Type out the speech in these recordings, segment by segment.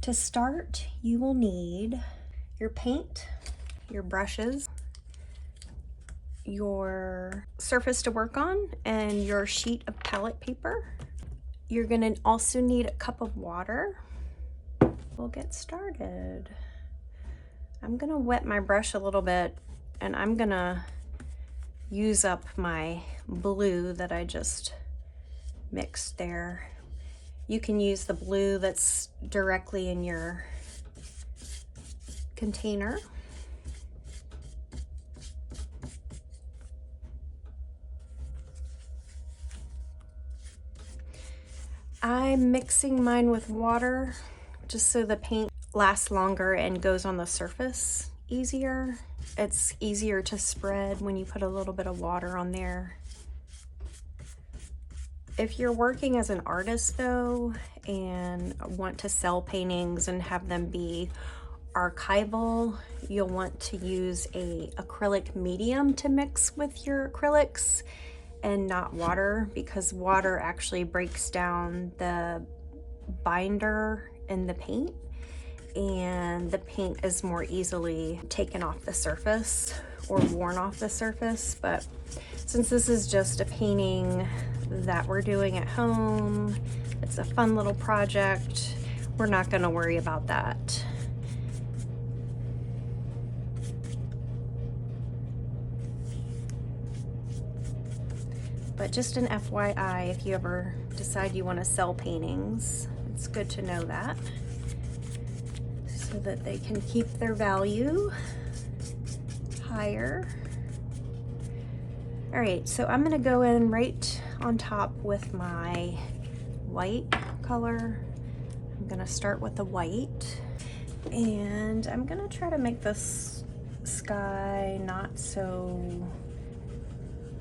To start, you will need your paint, your brushes, your surface to work on, and your sheet of palette paper. You're gonna also need a cup of water. We'll get started. I'm gonna wet my brush a little bit, and I'm gonna use up my blue that I just mixed there. You can use the blue that's directly in your container. I'm mixing mine with water just so the paint lasts longer and goes on the surface easier. It's easier to spread when you put a little bit of water on there. If you're working as an artist though and want to sell paintings and have them be archival, you'll want to use a acrylic medium to mix with your acrylics and not water, because water actually breaks down the binder in the paint and the paint is more easily taken off the surface or worn off the surface. But since this is just a painting that we're doing at home, it's a fun little project, we're not going to worry about that. But just an FYI, if you ever decide you want to sell paintings, it's good to know that so that they can keep their value higher. All right, so I'm gonna go in right on top with my white color. I'm gonna start with the white, and I'm gonna try to make this sky not so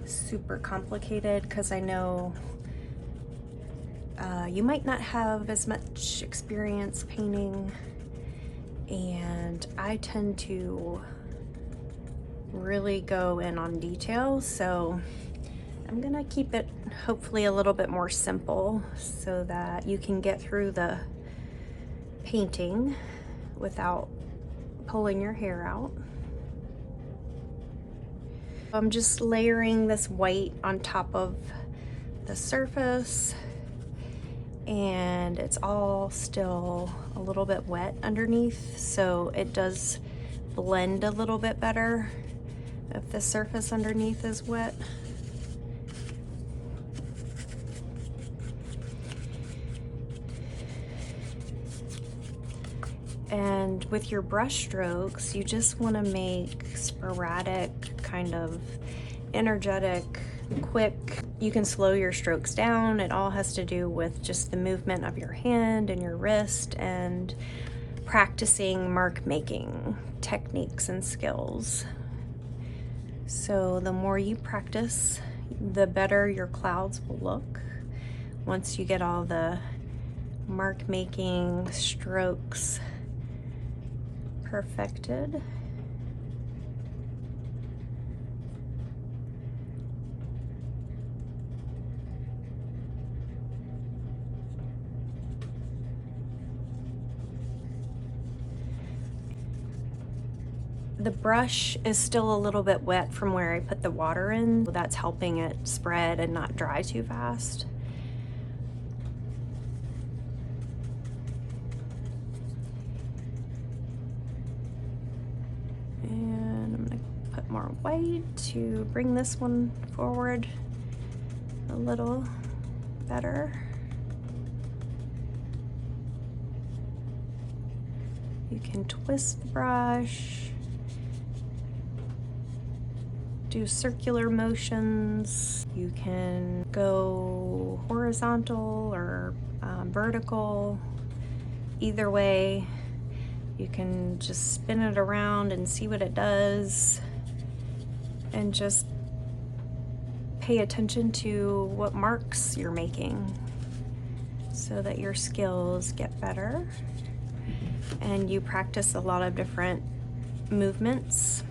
super complicated, because I know you might not have as much experience painting, and I tend to really go in on detail, so I'm gonna keep it hopefully a little bit more simple so that you can get through the painting without pulling your hair out. I'm just layering this white on top of the surface, and it's all still a little bit wet underneath, so it does blend a little bit better if the surface underneath is wet. And with your brush strokes, you just want to make sporadic, kind of energetic, quick. You can slow your strokes down. It all has to do with just the movement of your hand and your wrist and practicing mark making techniques and skills. So the more you practice, the better your clouds will look once you get all the mark making strokes perfected. The brush is still a little bit wet from where I put the water in. That's helping it spread and not dry too fast. And I'm gonna put more white to bring this one forward a little better. You can twist the brush, do circular motions. You can go horizontal or vertical. Either way, you can just spin it around and see what it does, and just pay attention to what marks you're making so that your skills get better and you practice a lot of different movements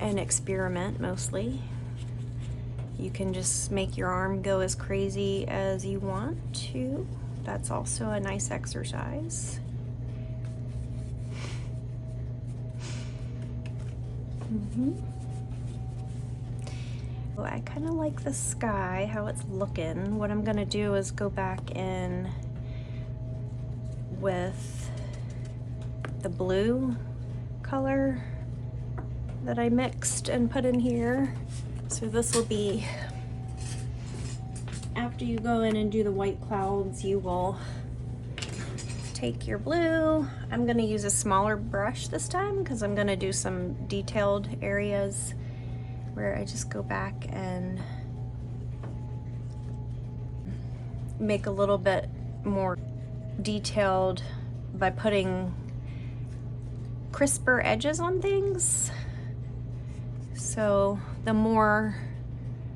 and experiment mostly. You can just make your arm go as crazy as you want to. That's also a nice exercise. So I kind of like the sky, how it's looking. What I'm gonna do is go back in with the blue color that I mixed and put in here. So this will be, after you go in and do the white clouds, you will take your blue. I'm gonna use a smaller brush this time because I'm gonna do some detailed areas where I just go back and make a little bit more detailed by putting crisper edges on things. So the more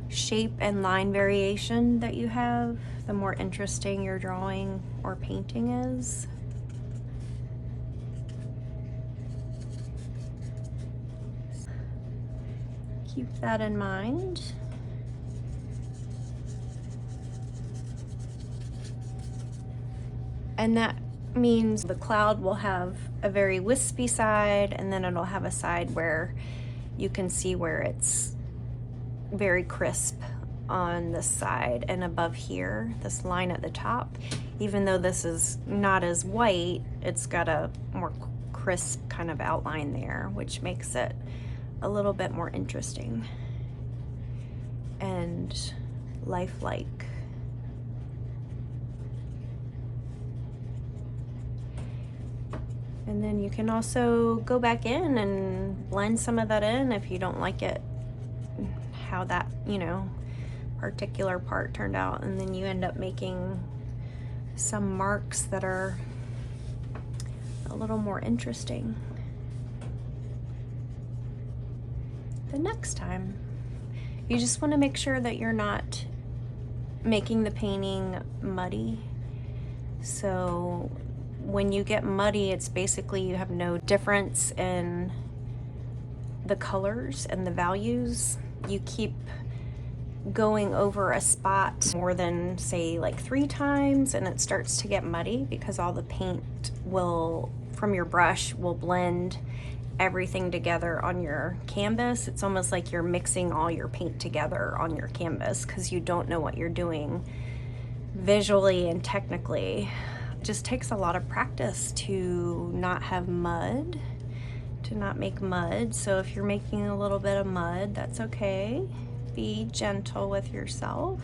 shape and line variation that you have, the more interesting your drawing or painting is. Keep that in mind. And that means the cloud will have a very wispy side, and then it'll have a side where you can see where it's very crisp on this side. And above here, this line at the top, even though this is not as white, it's got a more crisp kind of outline there, which makes it a little bit more interesting and lifelike. And then you can also go back in and blend some of that in if you don't like it, how that, you know, particular part turned out. And then you end up making some marks that are a little more interesting the next time. You just want to make sure that you're not making the painting muddy. So when you get muddy, it's basically you have no difference in the colors and the values. You keep going over a spot more than, say, like 3 times, and it starts to get muddy because all the paint will, from your brush, will blend everything together on your canvas. It's almost like you're mixing all your paint together on your canvas because you don't know what you're doing visually and technically. It just takes a lot of practice to not have mud, to not make mud. So if you're making a little bit of mud, that's okay. Be gentle with yourself.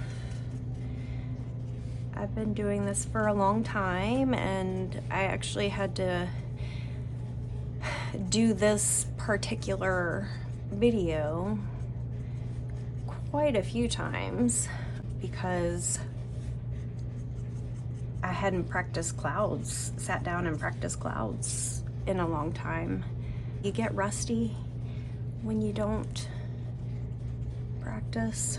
I've been doing this for a long time, and I actually had to do this particular video quite a few times because I hadn't practiced clouds, sat down and practiced clouds in a long time. You get rusty when you don't practice.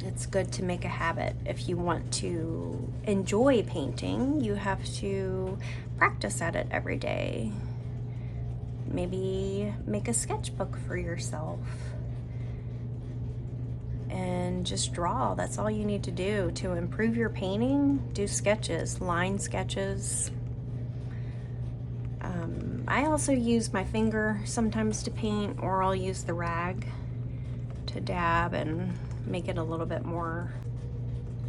It's good to make a habit. If you want to enjoy painting, you have to practice at it every day. Maybe make a sketchbook for yourself and just draw. That's all you need to do to improve your painting. Do sketches, line sketches. I also use my finger sometimes to paint, or I'll use the rag to dab and make it a little bit more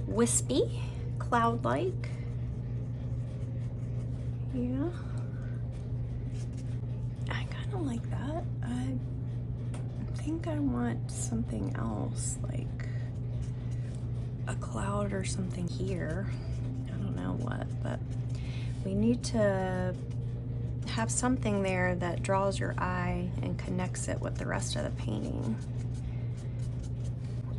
wispy, cloud-like. Yeah, I kind of like that. I think I want something else, like a cloud or something here. I don't know what, but we need to have something there that draws your eye and connects it with the rest of the painting.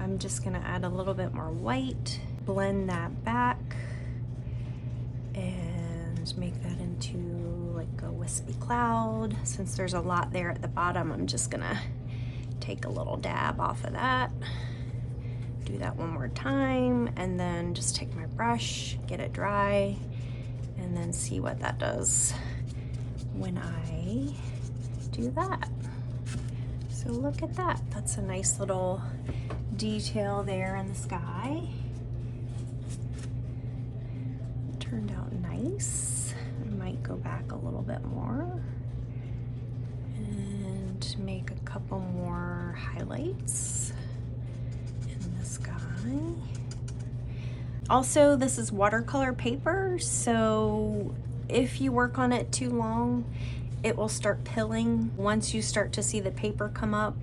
I'm just gonna add a little bit more white, blend that back, and make that into like a wispy cloud. Since there's a lot there at the bottom, I'm just gonna take a little dab off of that. Do that one more time, and then just take my brush, get it dry, and then see what that does when I do that. So look at that. That's a nice little detail there in the sky. turned out nice. I might go back a little bit more and make a couple more highlights in the sky. Also, this is watercolor paper, so if you work on it too long, it will start pilling. Once you start to see the paper come up,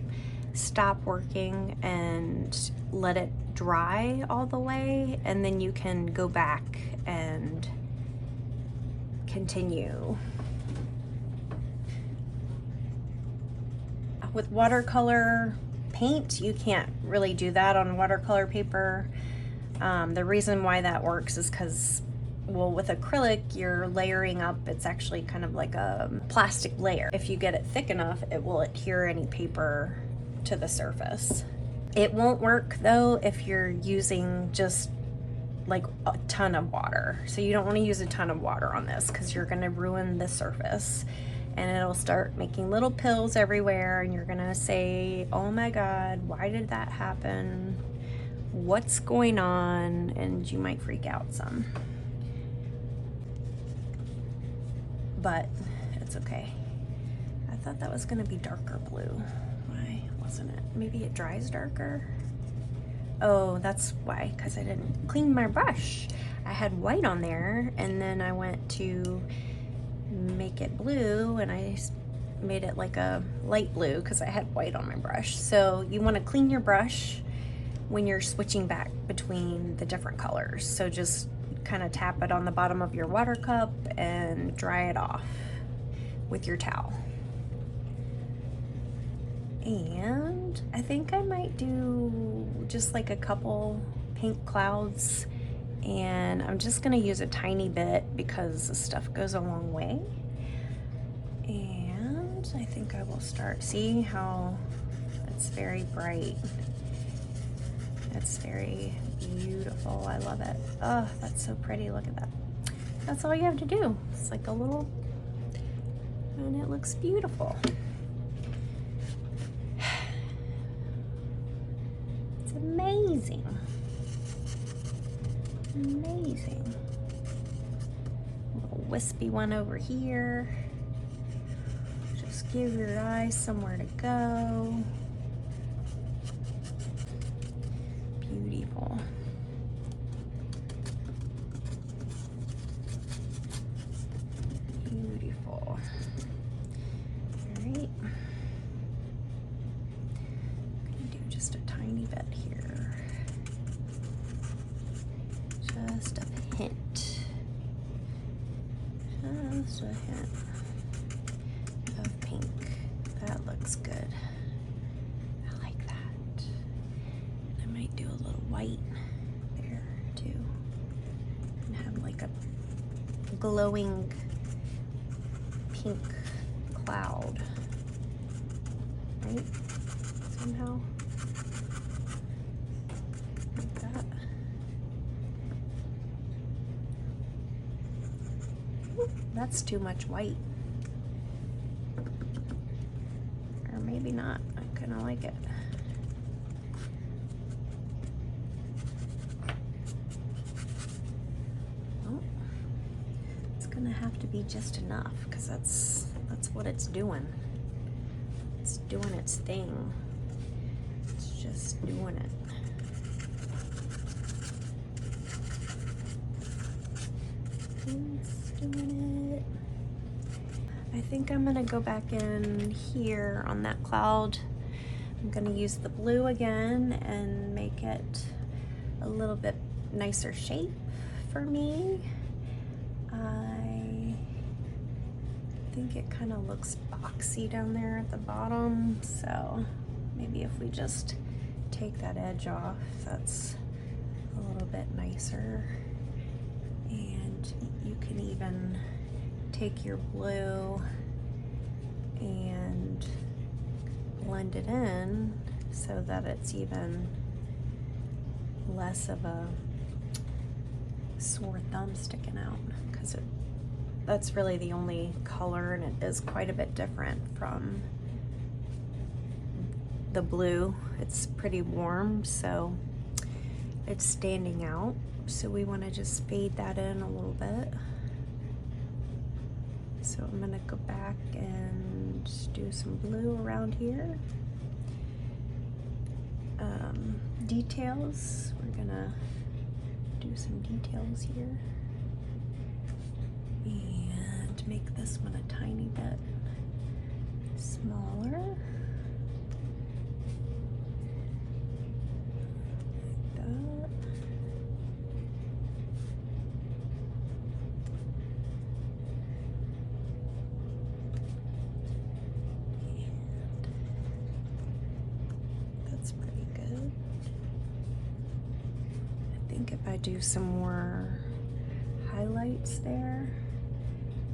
stop working and let it dry all the way, and then you can go back and continue. With watercolor paint, you can't really do that on watercolor paper. The reason why that works is because, well, with acrylic, you're layering up. It's actually kind of like a plastic layer. If you get it thick enough, it will adhere any paper to the surface. It won't work though if you're using just like a ton of water. So you don't want to use a ton of water on this because you're going to ruin the surface, and it'll start making little pills everywhere, and you're going to say, oh my God, why did that happen? What's going on? And you might freak out some. But it's okay. I thought that was going to be darker blue. Why wasn't it? Maybe it dries darker. Oh, that's why, because I didn't clean my brush. I had white on there, and then I went to make it blue, and I made it like a light blue because I had white on my brush. So you want to clean your brush when you're switching back between the different colors. So just kind of tap it on the bottom of your water cup and dry it off with your towel. And I think I might do just like a couple pink clouds, and I'm just gonna use a tiny bit because the stuff goes a long way. And I think I will start seeing how it's very bright. It's very beautiful. I love it. Oh, that's so pretty. Look at that. That's all you have to do. It's like a little, and it looks beautiful. It's amazing. Amazing. A little wispy one over here. Just give your eyes somewhere to go. Beautiful. Beautiful. All right. I'm gonna do just a tiny bit here. Just a hint. Just a hint of pink. That looks good. I like that. I might do a little white there too, and have like a glowing pink cloud, right? Somehow like that. Ooh, that's too much white, or maybe not. I kind of like it. Gonna have to be just enough because that's what it's doing. It's doing its thing. It's just doing it. It's doing it. I think I'm gonna go back in here on that cloud. I'm gonna use the blue again and make it a little bit nicer shape for me. I think it kind of looks boxy down there at the bottom, so maybe if we just take that edge off, that's a little bit nicer. And you can even take your blue and blend it in so that it's even less of a sore thumb sticking out, because that's really the only color, and it is quite a bit different from the blue. It's pretty warm, so it's standing out. So we want to just fade that in a little bit. So I'm gonna go back and do some blue around here. Details, we're gonna do some details here. And make this one a tiny bit smaller. Like that. That's pretty good. I think if I do some more highlights there,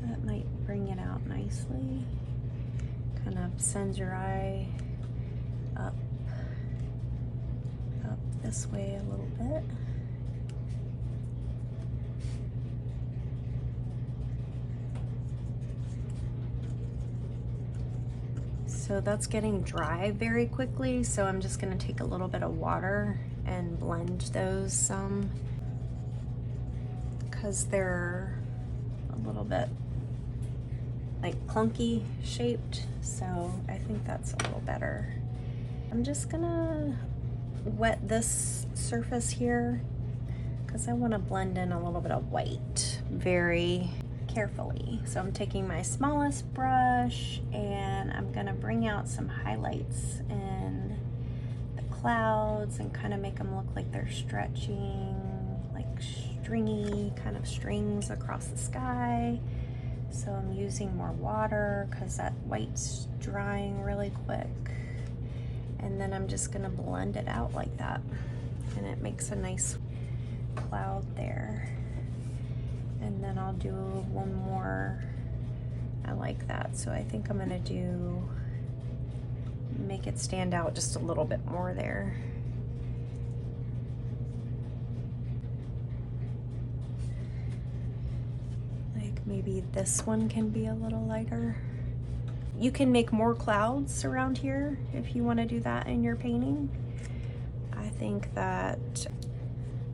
that might bring it out nicely. Kind of sends your eye up this way a little bit. So that's getting dry very quickly, so I'm just gonna take a little bit of water and blend those some, because they're a little bit like clunky shaped, so I think that's a little better. I'm just gonna wet this surface here because I want to blend in a little bit of white very carefully. So I'm taking my smallest brush and I'm gonna bring out some highlights in the clouds and kind of make them look like they're stretching, like stringy kind of strings across the sky. So I'm using more water because that white's drying really quick. And then I'm just gonna blend it out like that. And it makes a nice cloud there. And then I'll do one more. I like that. So I think I'm gonna make it stand out just a little bit more there. Maybe this one can be a little lighter. You can make more clouds around here if you want to do that in your painting. I think that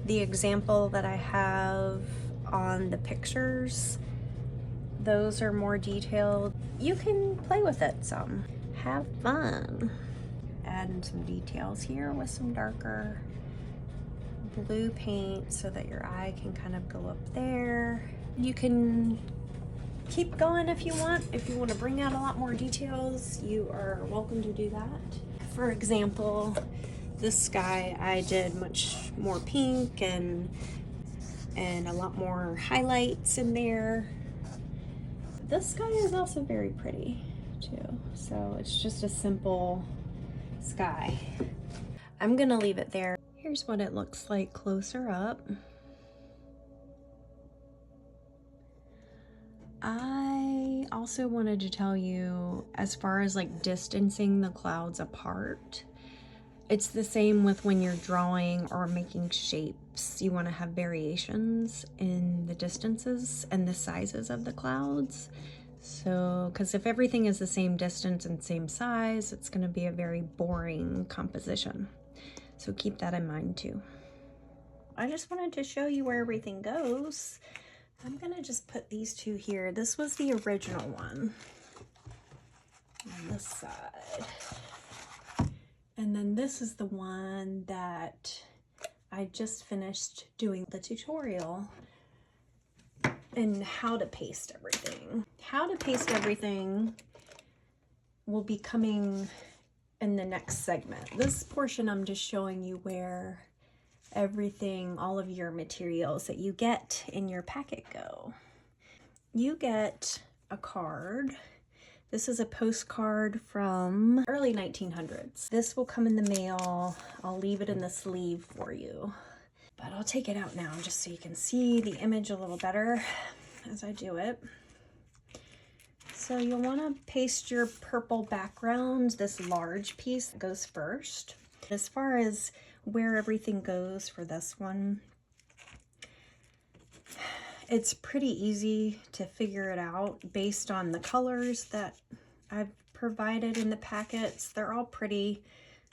the example that I have on the pictures, those are more detailed. You can play with it some. Have fun. Adding some details here with some darker blue paint so that your eye can kind of go up there. You can keep going if you want. If you want to bring out a lot more details, you are welcome to do that. For example, this sky, I did much more pink and a lot more highlights in there. This sky is also very pretty too. So it's just a simple sky. I'm gonna leave it there. Here's what it looks like closer up. I also wanted to tell you, as far as like distancing the clouds apart, it's the same with when you're drawing or making shapes. You want to have variations in the distances and the sizes of the clouds. So, because if everything is the same distance and same size, it's going to be a very boring composition. So keep that in mind too. I just wanted to show you where everything goes. I'm gonna just put these two here. This was the original one on this side. And then this is the one that I just finished doing the tutorial in how to paste everything. How to paste everything will be coming in the next segment. This portion I'm just showing you where everything, all of your materials that you get in your packet go. You get a card. This is a postcard from early 1900s. This will come in the mail. I'll leave it in the sleeve for you, but I'll take it out now just so you can see the image a little better as I do it. So you'll want to paste your purple background. This large piece goes first. As far as where everything goes for this one, it's pretty easy to figure it out based on the colors that I've provided in the packets. They're all pretty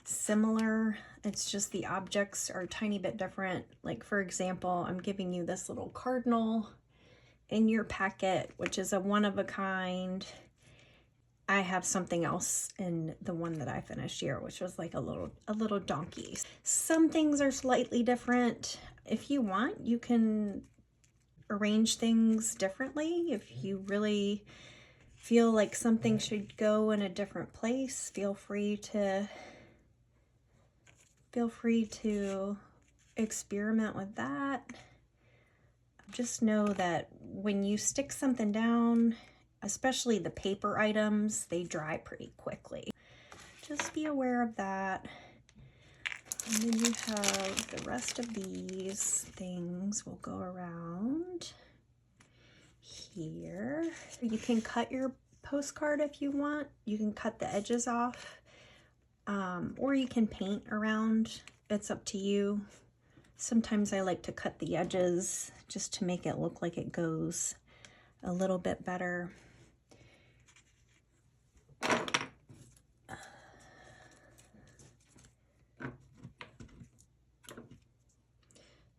similar. It's just the objects are a tiny bit different. Like for example, I'm giving you this little cardinal in your packet, which is a one of a kind. I have something else in the one that I finished here, which was like a little donkey. Some things are slightly different. If you want, you can arrange things differently. If you really feel like something should go in a different place, feel free to experiment with that. Just know that when you stick something down, especially the paper items, they dry pretty quickly. Just be aware of that. And then you have the rest of these things will go around here. You can cut your postcard if you want. You can cut the edges off, or you can paint around. It's up to you. Sometimes I like to cut the edges just to make it look like it goes a little bit better.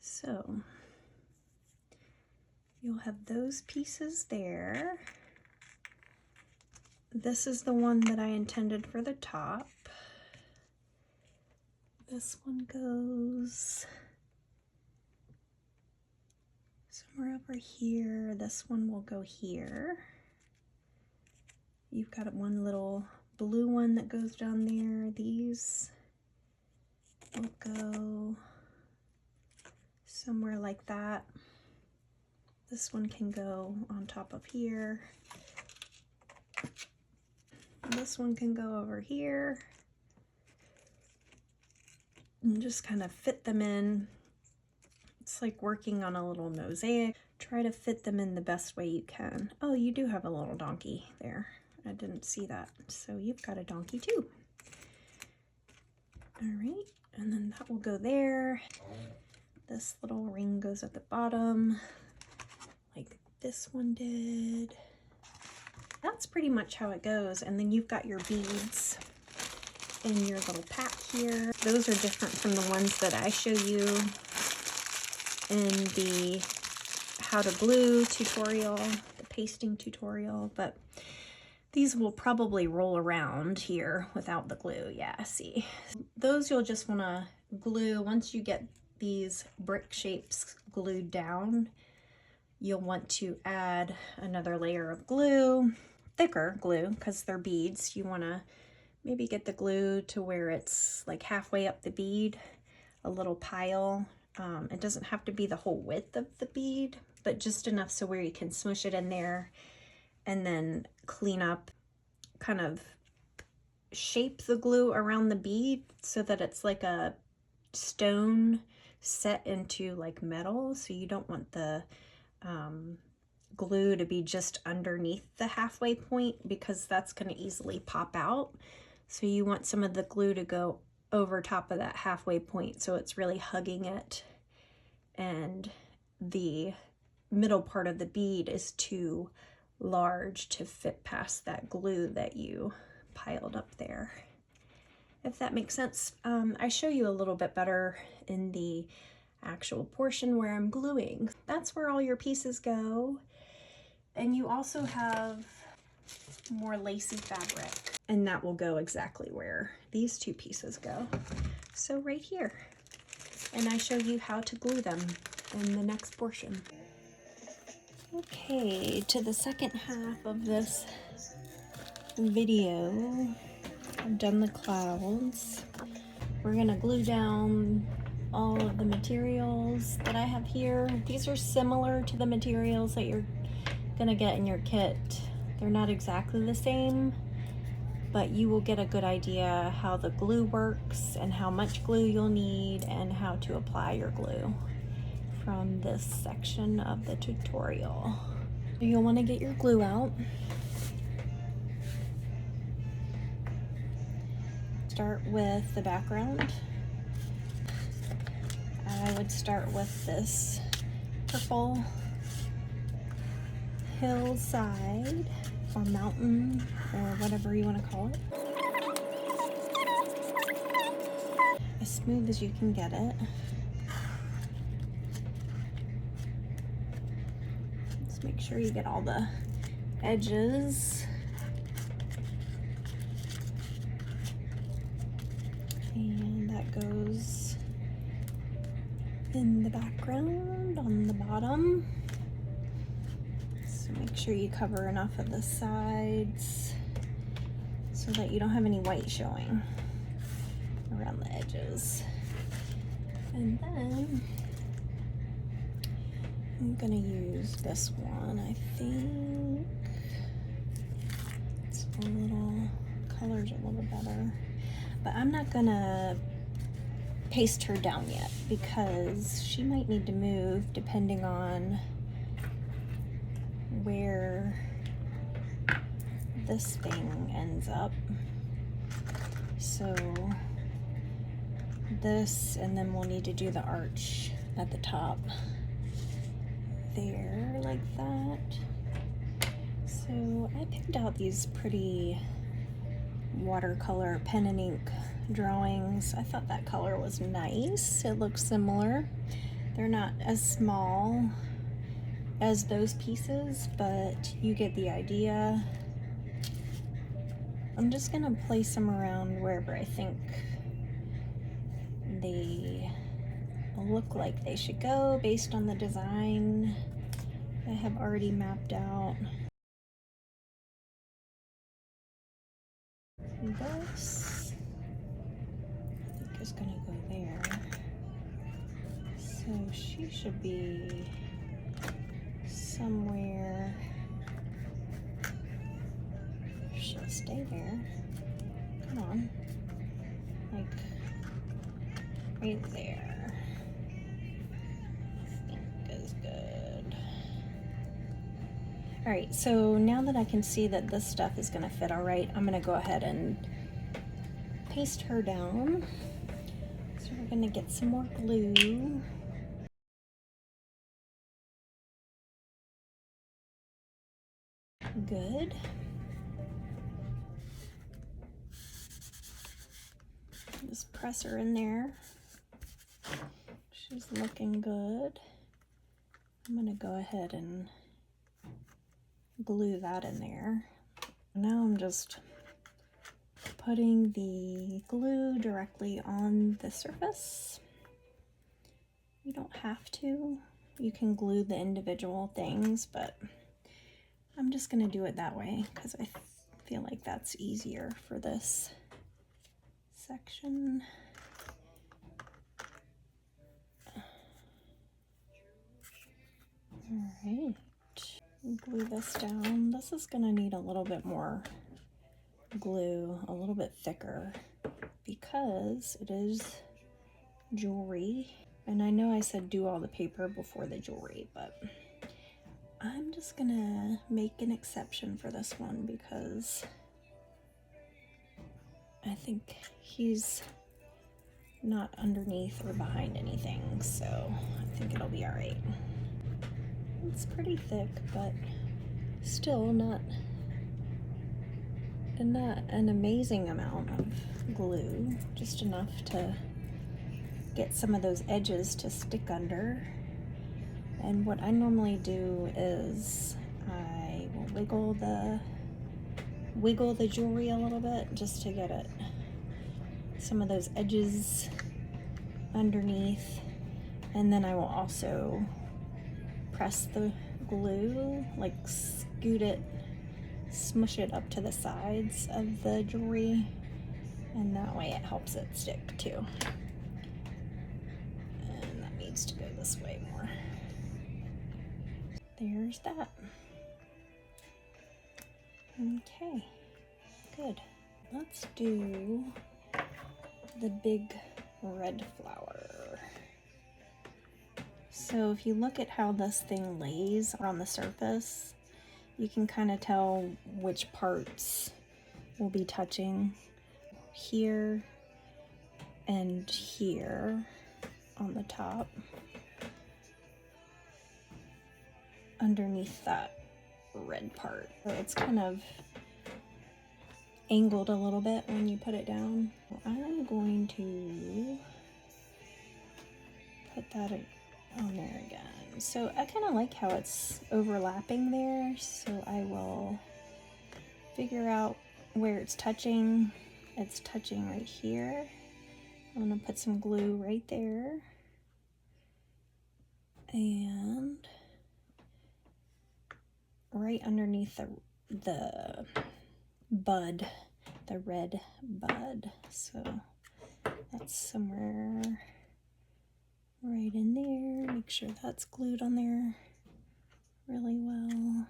So you'll have those pieces there. This is the one that I intended for the top. This one goes somewhere over here. This one will go here. You've got one little blue one that goes down there. These will go somewhere like that. This one can go on top of here. This one can go over here. And just kind of fit them in. It's like working on a little mosaic. Try to fit them in the best way you can. Oh, you do have a little donkey there. I didn't see that. So you've got a donkey too. All right, and then that will go there. This little ring goes at the bottom, like this one did. That's pretty much how it goes. And then you've got your beads in your little pack here. Those are different from the ones that I show you in the how to glue tutorial, the pasting tutorial, but these will probably roll around here without the glue. Yeah, see. Those you'll just want to glue. Once you get these brick shapes glued down, you'll want to add another layer of glue, thicker glue, because they're beads. You want to maybe get the glue to where it's like halfway up the bead, a little pile. It doesn't have to be the whole width of the bead, but just enough so where you can smush it in there and then clean up, kind of shape the glue around the bead so that it's like a stone set into like metal. So you don't want the glue to be just underneath the halfway point, because that's going to easily pop out. So you want some of the glue to go over top of that halfway point so it's really hugging it, and the middle part of the bead is too large to fit past that glue that you piled up there, if that makes sense. I show you a little bit better in the actual portion where I'm gluing. That's where all your pieces go. And you also have more lacy fabric, and that will go exactly where these two pieces go. So right here. And I show you how to glue them in the next portion. Okay, to the second half of this video, I've done the clouds. We're gonna glue down all of the materials that I have here. These are similar to the materials that you're gonna get in your kit. They're not exactly the same, but you will get a good idea how the glue works and how much glue you'll need and how to apply your glue from this section of the tutorial. You'll want to get your glue out. Start with the background. I would start with this purple hillside or mountain or whatever you want to call it. as smooth as you can get it. Just make sure you get all the edges. And that goes in the background on the bottom. So make sure you cover enough of the sides so that you don't have any white showing around the edges. And then I'm gonna use this one. I think it's a little, color's a little better. But I'm not gonna paste her down yet because she might need to move depending on where this thing ends up. So this, and then we'll need to do the arch at the top there, like that. So I picked out these pretty watercolor pen and ink drawings. I thought that color was nice. It looks similar. They're not as small as those pieces, but you get the idea. I'm just gonna place them around wherever I think they look like they should go based on the design I have already mapped out. This I think is gonna go there. So she should be somewhere. She'll stay there. Come on. Like right there. I think is good. All right, so now that I can see that this stuff is gonna fit all right, I'm gonna go ahead and paste her down. So we're gonna get some more glue. Good. Just press her in there. She's looking good. I'm gonna go ahead and glue that in there. Now I'm just putting the glue directly on the surface. You don't have to. You can glue the individual things, but I'm just gonna do it that way because I feel like that's easier for this section. All right, glue this down. This is gonna need a little bit more glue, a little bit thicker, because it is jewelry. And I know I said do all the paper before the jewelry, but I'm just gonna make an exception for this one because I think he's not underneath or behind anything, so I think it'll be all right. It's pretty thick, but still not an amazing amount of glue, just enough to get some of those edges to stick under. And what I normally do is I will wiggle the jewelry a little bit just to get it, some of those edges underneath, and then I will also press the glue, like scoot it, smush it up to the sides of the jewelry, and that way it helps it stick too. And that needs to go this way more. There's that. Okay, good. Let's do the big red flower. So if you look at how this thing lays on the surface, you can kind of tell which parts will be touching here and here on the top, underneath that red part. So it's kind of angled a little bit when you put it down. I'm going to put that on there again. So I kind of like how it's overlapping there, so I will figure out where it's touching. It's touching right here. I'm gonna put some glue right there. And right underneath the bud, the red bud. So that's somewhere right in there. Make sure that's glued on there really well.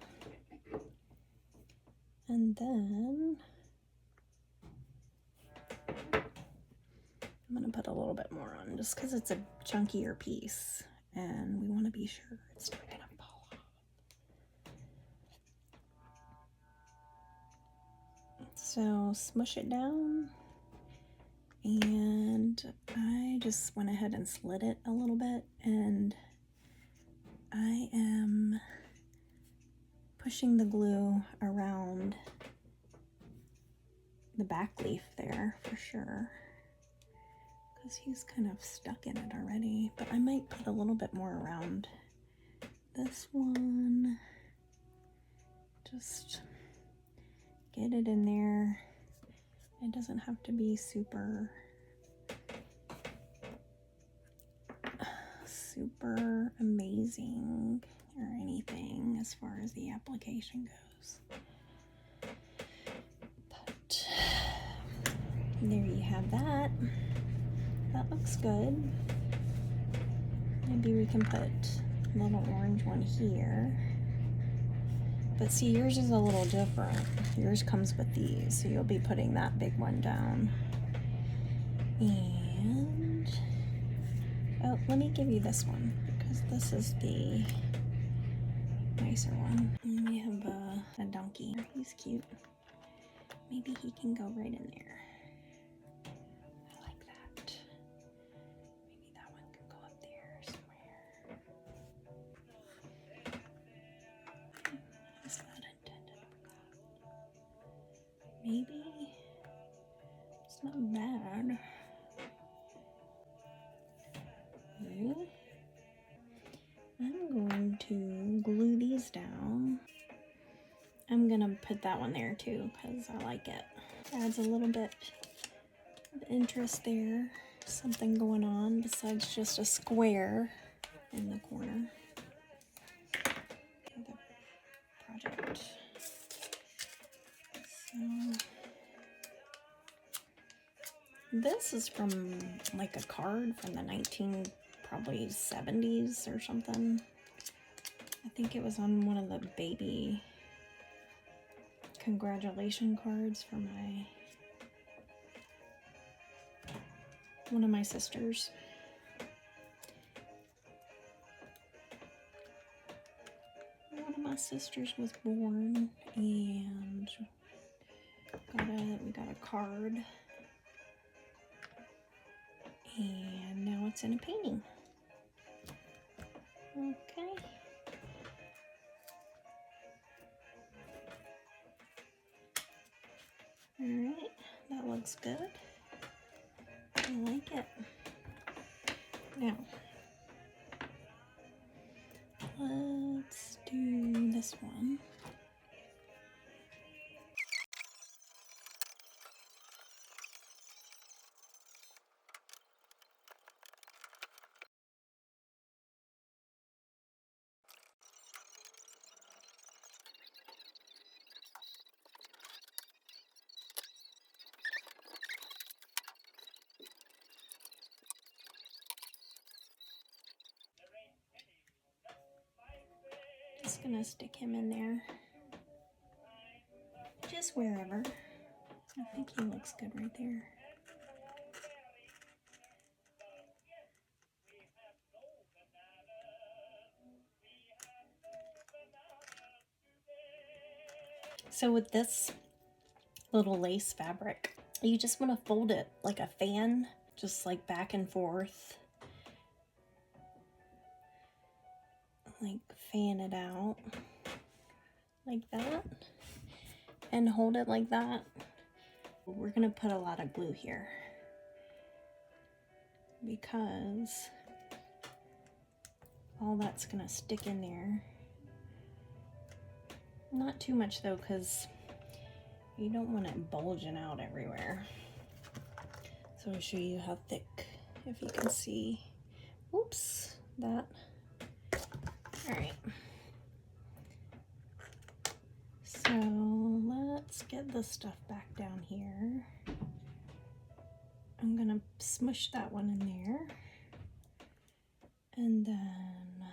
And then I'm gonna put a little bit more on just because it's a chunkier piece and we want to be sure it's not gonna fall off. So smush it down, and I just went ahead and slid it a little bit, and I am pushing the glue around the back leaf there for sure, because he's kind of stuck in it already, but I might put a little bit more around this one. Just get it in there. It doesn't have to be super amazing or anything as far as the application goes. But there you have that. That looks good. Maybe we can put a little orange one here. But see, yours is a little different. Yours comes with these, so you'll be putting that big one down. And, oh, let me give you this one, because this is the nicer one. And we have a donkey. He's cute. Maybe he can go right in there. I like that. Maybe that one can go up there somewhere. It's not intended for that. Maybe it's not bad. Okay. I'm going to glue these down. I'm gonna put that one there too because I like it. Adds a little bit of interest there. Something going on besides just a square in the corner. The project. So this is from like a card from the probably 70s or something. I think it was on one of the baby congratulation cards for one of my sisters. One of my sisters was born, and we got a card, and now it's in a painting. Okay. Alright, that looks good. I like it. Now, let's do this one. Just gonna stick him in there, just wherever. I think he looks good right there. So with this little lace fabric, you just want to fold it like a fan, just like back and forth, like fan it out like that and hold it like that. We're gonna put a lot of glue here because all that's gonna stick in there. Not too much though, because you don't want it bulging out everywhere. So I'll show you how thick, if you can see. Oops, that. All right. So let's get this stuff back down here. I'm gonna smush that one in there. And then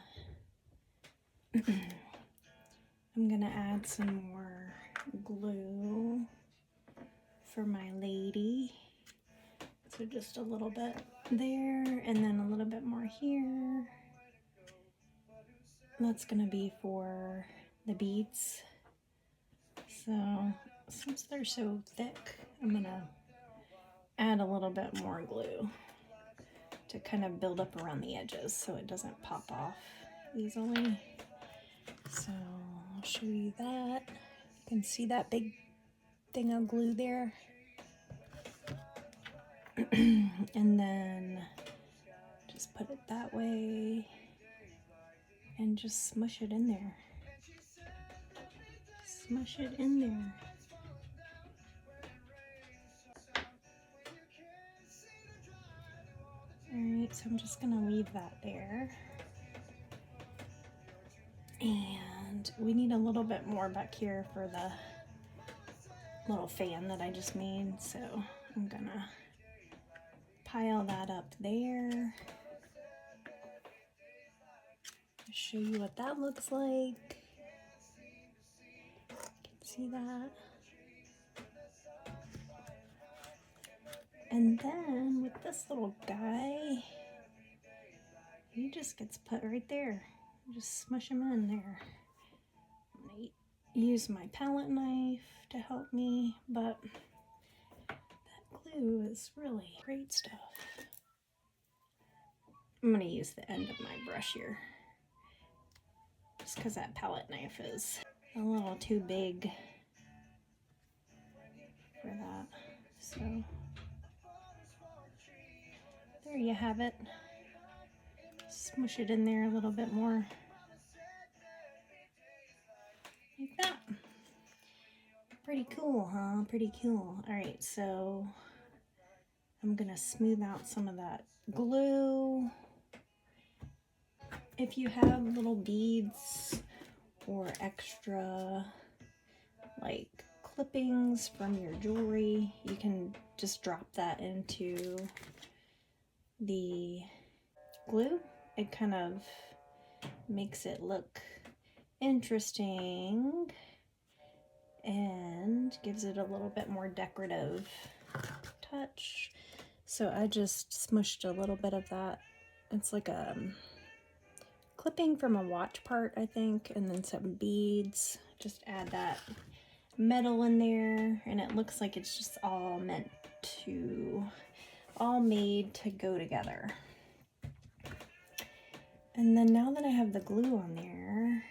I'm gonna add some more glue for my lady. So just a little bit there, and then a little bit more here. That's gonna be for the beads. So since they're so thick, I'm gonna add a little bit more glue to kind of build up around the edges so it doesn't pop off easily. So I'll show you that. You can see that big thing of glue there. And then just put it that way and just smush it in there. Smush it in there. Alright, so I'm just gonna leave that there. And we need a little bit more back here for the little fan that I just made, so I'm gonna pile that up there. Show you what that looks like. You can see that. And then with this little guy, he just gets put right there. Just smush him in there. I'm gonna use my palette knife to help me, but that glue is really great stuff. I'm gonna use the end of my brush here, just because that palette knife is a little too big for that. So there you have it. Smush it in there a little bit more. Like that. Pretty cool, huh? Pretty cool. All right, so I'm gonna smooth out some of that glue. If you have little beads or extra like clippings from your jewelry, you can just drop that into the glue. It kind of makes it look interesting and gives it a little bit more decorative touch. So I just smushed a little bit of that. It's like a clipping from a watch part, I think, and then some beads. Just add that metal in there, and it looks like it's just all made to go together. And then now that I have the glue on there,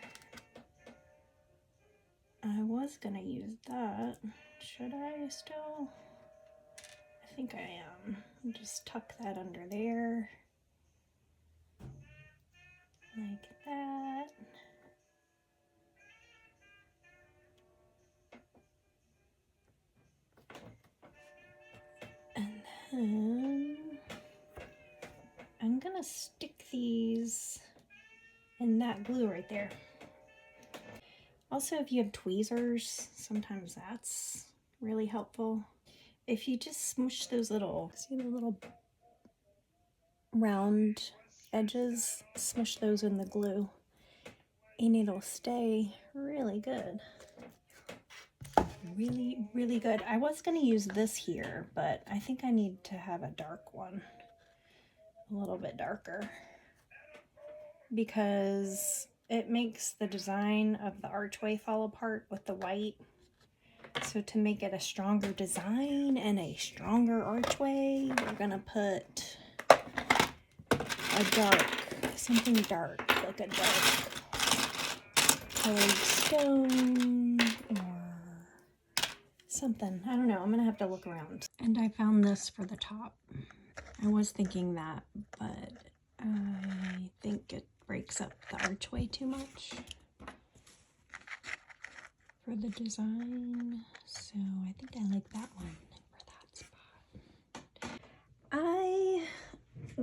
I was gonna use that. Should I still? I think I am. Just tuck that under there. Like that. And then I'm gonna stick these in that glue right there. Also, if you have tweezers, sometimes that's really helpful. If you just smush those little, see the little round edges, smush those in the glue, and it'll stay really good. Really, really good. I was going to use this here, but I think I need to have a dark one, a little bit darker, because it makes the design of the archway fall apart with the white. So to make it a stronger design and a stronger archway, we're gonna put a dark, something dark, like a dark colored stone or something. I don't know, I'm gonna have to look around. And I found this for the top. I was thinking that, but I think it breaks up the archway too much for the design. So I think I like that one for that spot. I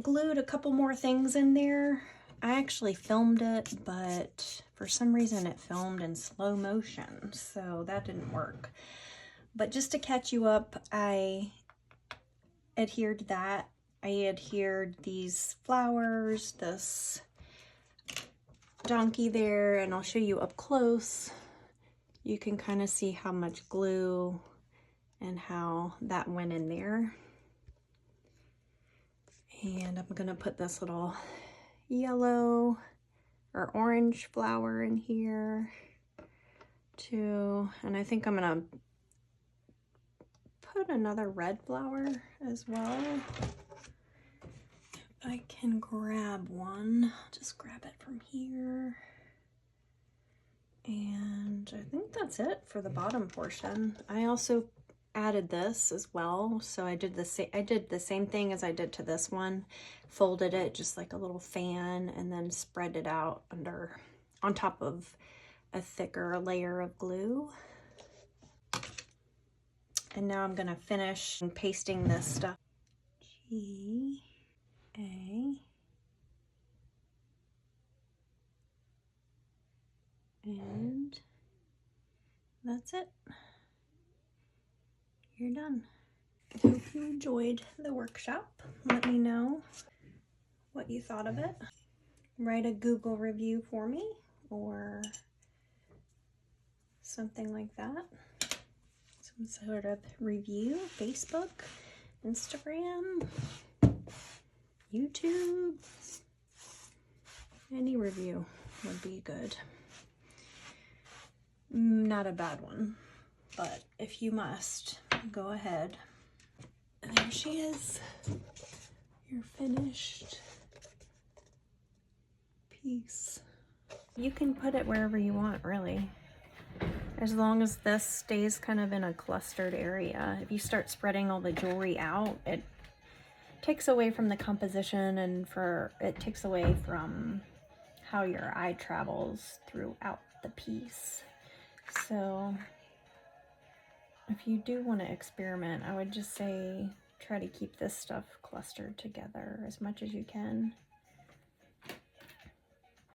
glued a couple more things in there. I actually filmed it, but for some reason it filmed in slow motion, so that didn't work. But just to catch you up, I adhered that. I adhered these flowers, this donkey there, and I'll show you up close. You can kind of see how much glue and how that went in there. And I'm gonna put this little yellow or orange flower in here too. And I think I'm gonna put another red flower as well. If I can grab one, I'll just grab it from here. And I think that's it for the bottom portion. I also added this as well, so I did the same thing as I did to this one. Folded it just like a little fan and then spread it out on top of a thicker layer of glue. And now I'm gonna finish pasting this stuff. G A and that's it. You're done. I hope you enjoyed the workshop. Let me know what you thought of it. Write a Google review for me or something like that. Some sort of review, Facebook, Instagram, YouTube. Any review would be good. Not a bad one, but if you must, go ahead. And there she is, your finished piece. You can put it wherever you want, really, as long as this stays kind of in a clustered area. If you start spreading all the jewelry out, it takes away from the composition, and it takes away from how your eye travels throughout the piece. So if you do want to experiment, I would just say try to keep this stuff clustered together as much as you can.